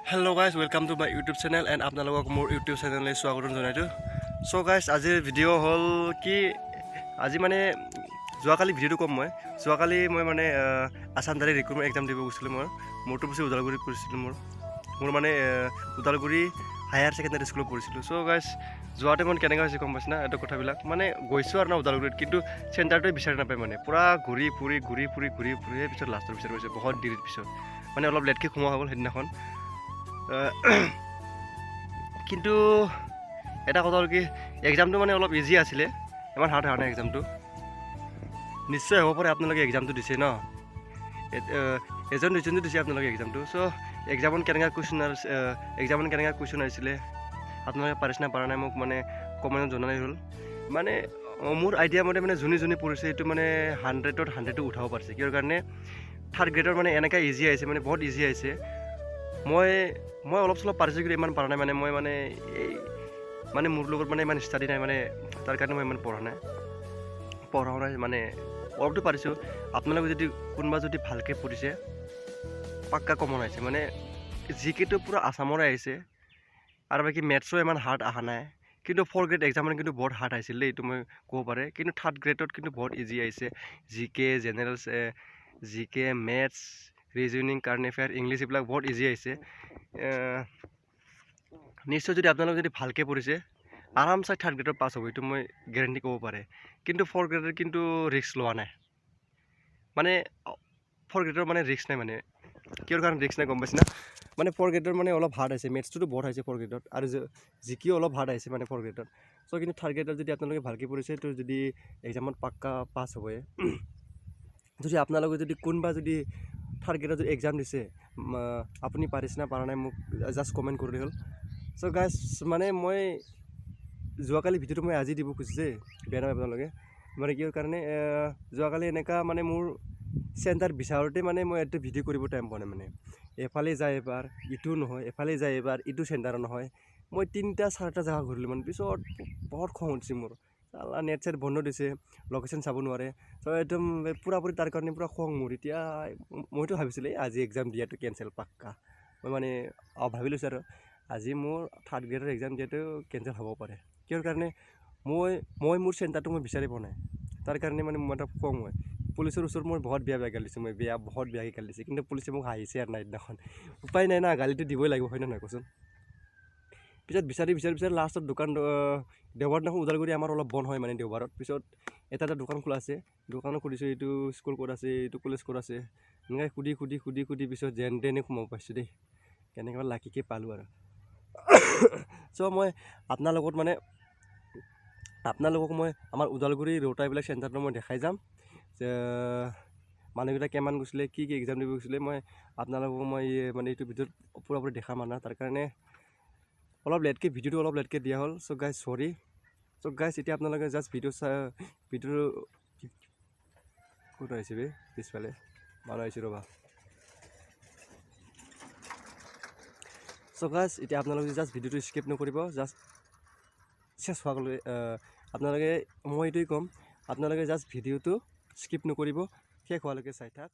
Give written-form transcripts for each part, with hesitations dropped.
Hello guys, welcome to my YouTube channel and আপোনালোকক মোৰ YouTube channel স্বাগতম জনাইছো। So guys, আজিৰ ভিডিঅ' হ'ল কি আজি মানে যোৱাকালি ভিডিঅ'টো কম যোৱাকালি মই মানে আছাম ডাইৰেক্ট ৰিক্ৰুটমেণ্ট এক্সাম দিব গৈছিলোঁ মোৰটো পিছে উদালগুৰিত কৰিছিলোঁ মোৰ মানে উদালগুৰি হায়াৰ ছেকেণ্ডাৰী স্কুলত পঢ়িছিলোঁ। চ' গাইজ যোৱাতে মই কেনেকৈ হৈছে গম পাইছে না এইটো কথাবিলাক মানে গৈছোঁ আৰু না উদালগুৰিত কিন্তু চেণ্টাৰটোৱে বিচাৰি নাপায় মানে পূৰা ঘূৰি ফুৰি পিছত লাষ্টৰ বিচাৰি গৈছে বহুত দেৰিৰ পিছত মানে অলপ লেটকৈ সোমোৱা হৈ গ'ল সেইদিনাখন। কিন্তু এটা কথা হ'ল কি এক্সামটো মানে অলপ ইজি আছিলে, ইমান হাৰ্ড নাই এক্সামটো। নিশ্চয় হ'ব পাৰে আপোনালোকে এক্সামটো দিছে ন, এজন দুজনটো দিছে আপোনালোকে এক্সামটো। চ' এক্সামত কেনেকুৱা কুৱেশ্যন আহিছিলে আপোনালোকে পাৰিছে না পৰা নাই মোক মানে কমেণ্টত জনালেই হ'ল। মানে মোৰ আইডিয়া মতে মানে যোনে পঢ়িছে এইটো মানে 100ত উঠাব পাৰিছে। কিয় কাৰণে থাৰ্ড গ্ৰেডৰ মানে এনেকৈ ইজি আহিছে, মানে বহুত ইজি আহিছে। মই অলপ চলপ পাৰিছোঁ কিন্তু ইমান পৰা নাই মানে মই মানে এই মানে মোৰ লগত মানে ইমান ষ্টাডি নাই মানে তাৰ কাৰণে মই ইমান পঢ়া নাই মানে অলপতো পাৰিছোঁ। আপোনালোকে যদি কোনোবা যদি ভালকৈ পঢ়িছে পাক্কা কমন আহিছে, মানে জিকেটো পূৰা আছামৰে আহিছে আৰু বাকী মেথছো ইমান হাৰ্ড অহা নাই। কিন্তু 4th গ্ৰেড এক্সাম কিন্তু বহুত হাৰ্ড আহিছিল দেই, এইটো মই ক'ব পাৰে। কিন্তু 3rd গ্ৰেডত কিন্তু বহুত ইজি আহিছে। জিকে জেনেৰেল জিকে maths reasoning current affair English এইবিলাক বহুত ইজি আহিছে। নিশ্চয় যদি আপোনালোকে যদি ভালকৈ পঢ়িছে আৰামছে 3rd গ্ৰেডত পাছ হ'ব, এইটো মই গেৰেণ্টি ক'ব পাৰে। কিন্তু 4th গ্ৰেডৰ কিন্তু ৰিস্ক লোৱা নাই, মানে 4th গ্ৰেডৰ মানে ৰিস্ক নাই। মানে কিয় কাৰণে ৰিস্ক নাই গম পাইছে না, মানে 4th গ্ৰেডৰ মানে অলপ হাৰ্ড আহিছে, মেথছটোতো বহুত আহিছে 4th গ্ৰেডত আৰু জিকেও অলপ হাৰ্ড আহিছে মানে 4th গ্ৰেডত। চ' কিন্তু 3rd গ্ৰেডত যদি আপোনালোকে ভালকৈ পঢ়িছে তো যদি এক্সামত পাক্কা পাছ হ'বই। যদি আপোনালোকে যদি কোনোবা যদি 3rd গ্ৰেডত যদি এক্সাম দিছে আপুনি পাৰিছে না পৰা নাই মোক জাষ্ট কমেণ্ট কৰিলে হ'ল। চ' গাইজ মানে মই যোৱাকালি ভিডিঅ'টো মই আজি দিব খুজিছে, বেয়া নহয় আপোনালোকে। মানে কিহৰ কাৰণে যোৱাকালি এনেকুৱা মানে মোৰ চেণ্টাৰ বিচাৰোঁতে মানে মই এইটো ভিডিঅ' কৰিব টাইম পোৱা নাই। মানে এফালে যায় এবাৰ ইটো নহয়, এফালে যায় এবাৰ ইটো চেণ্টাৰ নহয়, মই 3-4টা জেগা ঘূৰিলোঁ। মানে পিছত বহুত খং উঠিছে মোৰ, নেট চেট বন্ধ দিছে, লোকেশ্যন চাব নোৱাৰে। চ' একদম পূৰাপূৰি তাৰ কাৰণে পূৰা খং মোৰ। এতিয়া মইতো ভাবিছিলোঁ আজি এক্সাম দিয়াটো কেঞ্চেল পাক্কা, মই মানে ভাবি লৈছোঁ আৰু আজি মোৰ 3rd গ্ৰেডৰ এক্সাম দিয়াটো কেঞ্চেল হ'ব পাৰে। কিয় কাৰণে মই মোৰ চেণ্টাৰটো মই বিচাৰি পোৱা নাই, তাৰ কাৰণে মানে মোৰ এটা খং হয়। পুলিচৰ ওচৰত মই বহুত বেয়া গালি দিছোঁ, বহুত বেয়াকৈ গালি দিছে, কিন্তু পুলিচে মোক হাঁহিছে আৰু নাই দিনাখন। উপায় নাই না, গালিটো দিবই লাগিব, হয় নে নহয় কচোন। পিছত বিচাৰি লাষ্টত দোকান দেওবাৰ দিনাখন ওদালগুৰি আমাৰ অলপ বন্ধ হয় মানে দেওবাৰত। পিছত এটা দোকান খোলা আছে, দোকানো খুলিছোঁ, এইটো স্কুল ক'ত আছে, এইটো কলেজ ক'ত আছে, এনেকৈ সুধি পিছত যেন তেনে সোমাব পাইছোঁ দেই, কেনেকৈ লাকিকৈ পালোঁ আৰু। চ' মই আপোনালোকক মই আমাৰ ওদালগুৰি ৰোটাইবিলাক চেণ্টাৰটো মই দেখাই যাম যে মানুহকেইটা কিমান গৈছিলে, কি এক্সাম দিব গৈছিলে। মই আপোনালোকক মই মানে এইটো ভিডিঅ'ত পূৰাপূৰি দেখাম আৰু তাৰ কাৰণে অলপ লেটকৈ দিয়া হ'ল। চ' গাইজ চৰি। চ' গাইজ এতিয়া আপোনালোকে জাষ্ট ভিডিঅ'টো ক'ত আহিছে বে, পিছফালে মানুহ আহিছে ৰ'বা। চ' গাইজ এতিয়া আপোনালোকে জাষ্ট ভিডিঅ'টো স্কিপ নকৰিব, জাষ্ট চেছ হোৱালৈ আপোনালোকে মই এইটোৱে ক'ম, আপোনালোকে জাষ্ট ভিডিঅ'টো স্কিপ নকৰিব, শেষ হোৱালৈকে চাই থাক।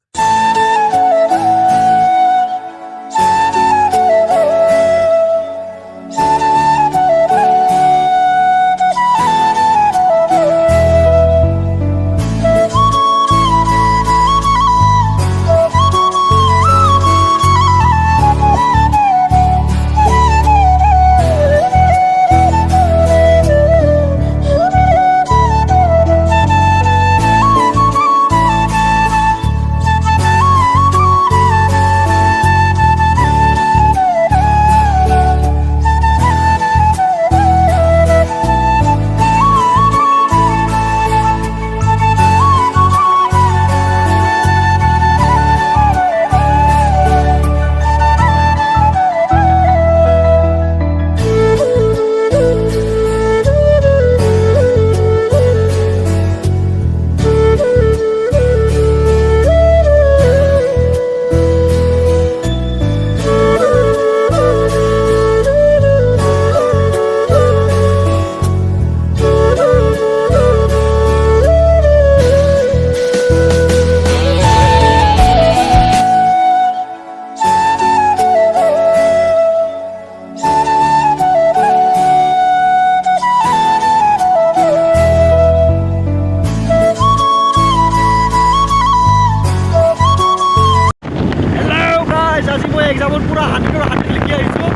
এক্সামত পুৰা 100 লিখি আহিছোঁ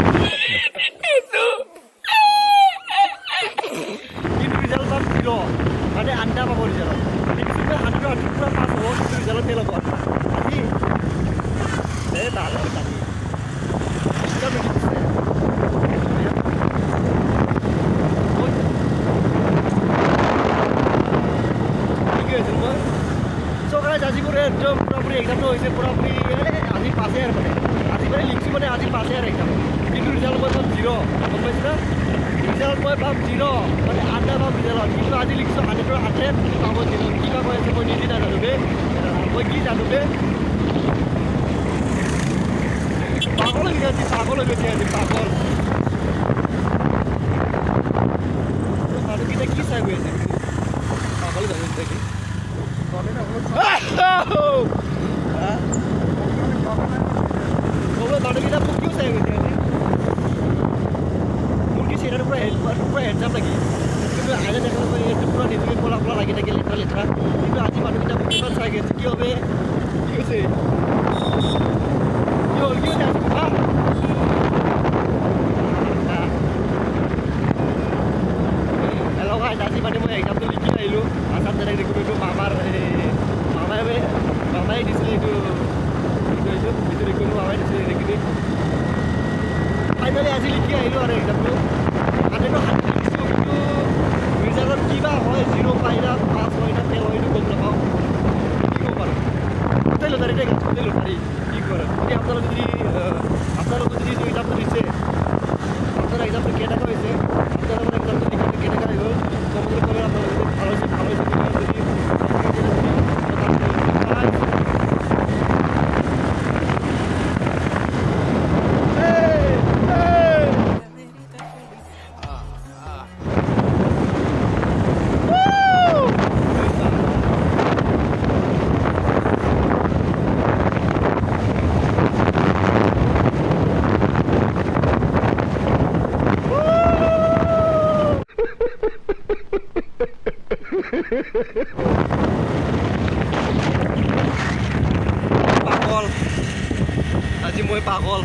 কিন্তু ৰিজাল্ট পাম 0 মানে আণ্ডা পাব ৰিজাল্ট দেখিছোঁ মই 100 পুৰা পাছ হ'ব কিন্তু ৰিজাল্ট ফেইল হ'ব আজি এই ভাল হ'ব আজি আজিপুরে একদম পুরোপুরি এক্সামটা হয়েছে পুরোপুরি আজি পাসে আর মানে আজি মানে লিখছি মানে আজি পাসে আর এক্সাম কিন্তু রেজাল্ট মই পাম 0 গম পাইছ না রেজাল্ট মই পাম 0 মানে আধা পাম রেজাল্ট কিন্তু আজি লিখছো 100 পাব 0 কিবা কৈ আছে মই নিজে নাজানো বে মই কি জানো বে পাগল হৈ গৈছে আজি পাগল মানুহকেইটা কি চাই গৈ আছে পাগল হৈ গৈছে কি মানুহকেইটা মোক কিয় চাই গৈছে মোৰ কি চেহেৰাটো পুৰা হেডজাপ লাগি কিন্তু আইনে দেখা এইটো পুৰা নিজকে ক'লা ক'লা লাগি থাকে লেতেৰা লেতেৰা কিন্তু আজি মানুহকেইটা মোক কিমান চাই গৈছে কি হবে কি হৈছে কি হ'ল কি হৈছে হেল্ল' গাইজ আজি মানে মই এক্সামটো লিখি আহিলোঁ আছাম ডাইৰেক্ট ৰিক্ৰুটমেণ্টটো মামাই দিছিলে এইটো ৰিক্ৰুটমেণ্ট মামাই দিছিলে ৰিক্ৰুটমেণ্ট ফাইনেলি আজি লিখি আহিলোঁ আৰু এক্সামটো 100 লিখিছোঁ কিন্তু ৰিজাল্টত কিবা হয় 0 পাই না পাছ হয় না ফেইল হয় এইটো গম নাপাওঁ কি ক'ব পাৰোঁ গোটেই লটাৰী গোটেই লটাৰী কি কৰে এতিয়া আপোনালোকে যদি এইটো এক্সামটো দিছে আপনাৰ এক্সামটো কেনেকুৱা হৈছে আপোনালোকৰ এক্সামটো লিখাটো কেনেকুৱা হৈ গ'ল কমেণ্ট কৰি আপোনালোকে ভাল হৈছে পাগল আজি মই পাগল